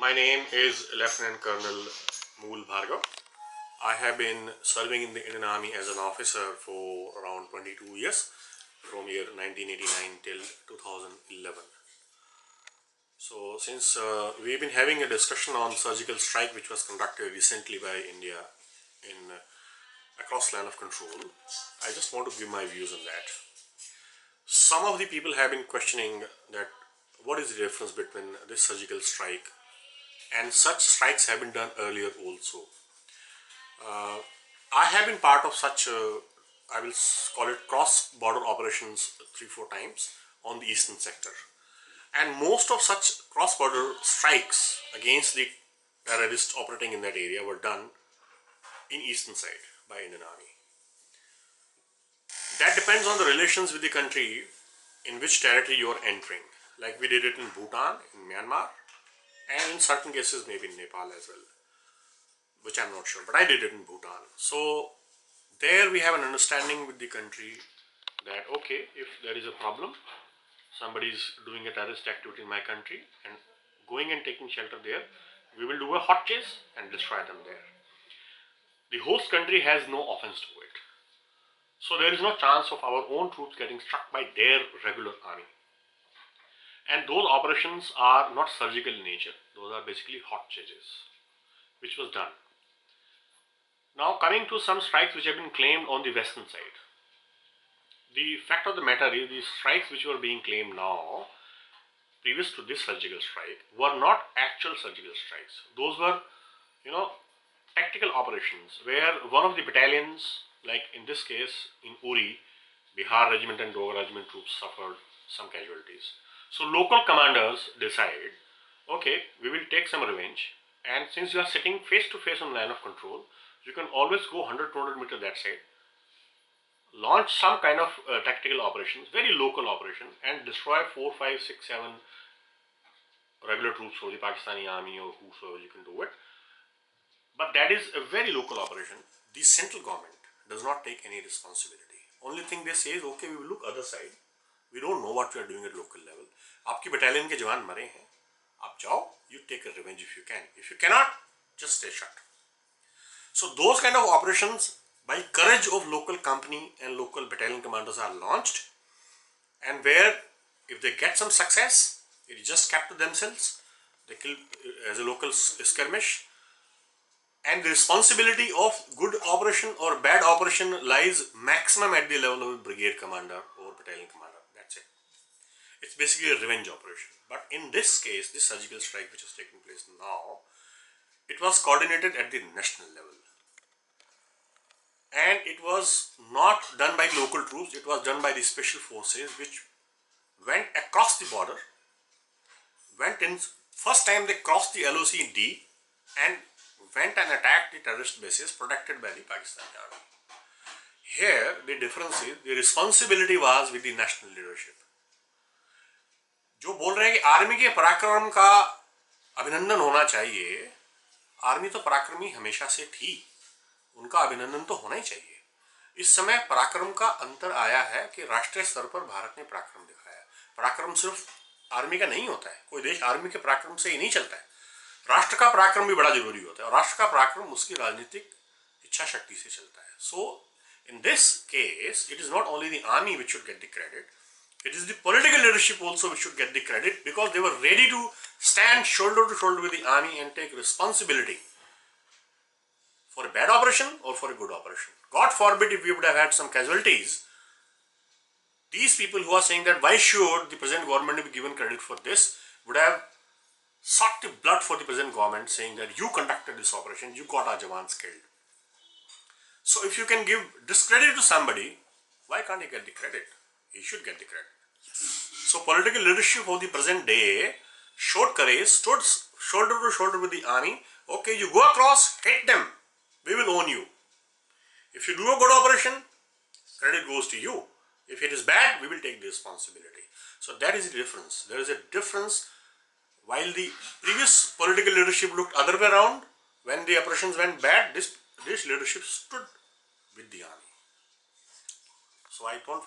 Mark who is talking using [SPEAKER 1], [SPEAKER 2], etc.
[SPEAKER 1] My name is Lieutenant Colonel Mool Bhargav. I have been serving in the Indian Army as an officer for around 22 years, from year 1989 till 2011. So since we've been having a discussion on surgical strike which was conducted recently by India in across line of control, I just want to give my views on that. Some of the people have been questioning that what is the difference between this surgical strike and such strikes have been done earlier also. I have been part of such, I will call it cross-border operations 3-4 times on the eastern sector. And most of such cross-border strikes against the terrorists operating in that area were done in eastern side by Indian Army. That depends on the relations with the country in which territory you are entering. Like we did it in Bhutan, in Myanmar, and in certain cases maybe in Nepal as well, which I'm not sure, but I did it in Bhutan. So there we have an understanding with the country that okay, if there is a problem, somebody is doing a terrorist activity in my country and going and taking shelter there, we will do a hot chase and destroy them there. The host country has no offense to it. So there is no chance of our own troops getting struck by their regular army. And those operations are not surgical in nature. Those are basically hot chases, which was done. Now coming to some strikes which have been claimed on the western side. The fact of the matter is the strikes which were being claimed now, previous to this surgical strike, were not actual surgical strikes. Those were, tactical operations where one of the battalions, like in this case in Uri, Bihar Regiment and Dogra Regiment troops suffered some casualties. So local commanders decide, okay, we will take some revenge, and since you are sitting face to face on line of control, you can always go 100-200 meters that side, launch some kind of tactical operations, very local operation, and destroy 4, 5, 6, 7 regular troops for the Pakistani army or whosoever you can do it. But that is a very local operation. The central government does not take any responsibility. Only thing they say is, okay, we will look other side. We don't know what we are doing at local level. आपकी battalion के जवान मरे हैं, आप जाओ, you take a revenge if you can. If you cannot, just stay shut. So those kind of operations, by courage of local company and local battalion commanders, are launched, and where if they get some success, it is just kept to themselves. They kill as a local skirmish, and the responsibility of good operation or bad operation lies maximum at the level of brigade commander or battalion commander. That's it. It's basically a revenge operation. But in this case, this surgical strike which is taking place now, it was coordinated at the national level. And it was not done by local troops, it was done by the special forces which went across the border, went in, first time they crossed the LOC D and went and attacked the terrorist bases protected by the Pakistani army. Here the difference is, the responsibility was with the national leadership. जो बोल रहे हैं कि army के पराक्रम का अभिनंदन होना चाहिए, आर्मी तो पराक्रमी हमेशा से थी, उनका अभिनंदन तो होना ही चाहिए. इस समय पराक्रम का अंतर आया है कि राष्ट्रीय स्तर पर भारत ने पराक्रम दिखाया. पराक्रम सिर्फ आर्मी का नहीं होता है, कोई देश आर्मी के पराक्रम से ही नहीं चलता है. राष्ट्र का पराक्रम भी बड़ा जरूरी होता है, और राष्ट्र का पराक्रम उसकी राजनीतिक इच्छा शक्ति से चलता है. सो in this case, it is not only the army which should get the credit, it is the political leadership also which should get the credit, because they were ready to stand shoulder to shoulder with the army and take responsibility for a bad operation or for a good operation. God forbid if we would have had some casualties, these people who are saying that why should the present government be given credit for this, would have sought the blood for the present government, saying that you conducted this operation, you got our Jawans killed. So if you can give discredit to somebody, why can't he get the credit? He should get the credit. So political leadership of the present day showed courage, stood shoulder to shoulder with the army. Okay, you go across, hit them, we will own you. If you do a good operation, credit goes to you. If it is bad, we will take the responsibility. So that is the difference. There is a difference. While the previous political leadership looked other way around, when the operations went bad, this leadership stood with the army. So I don't find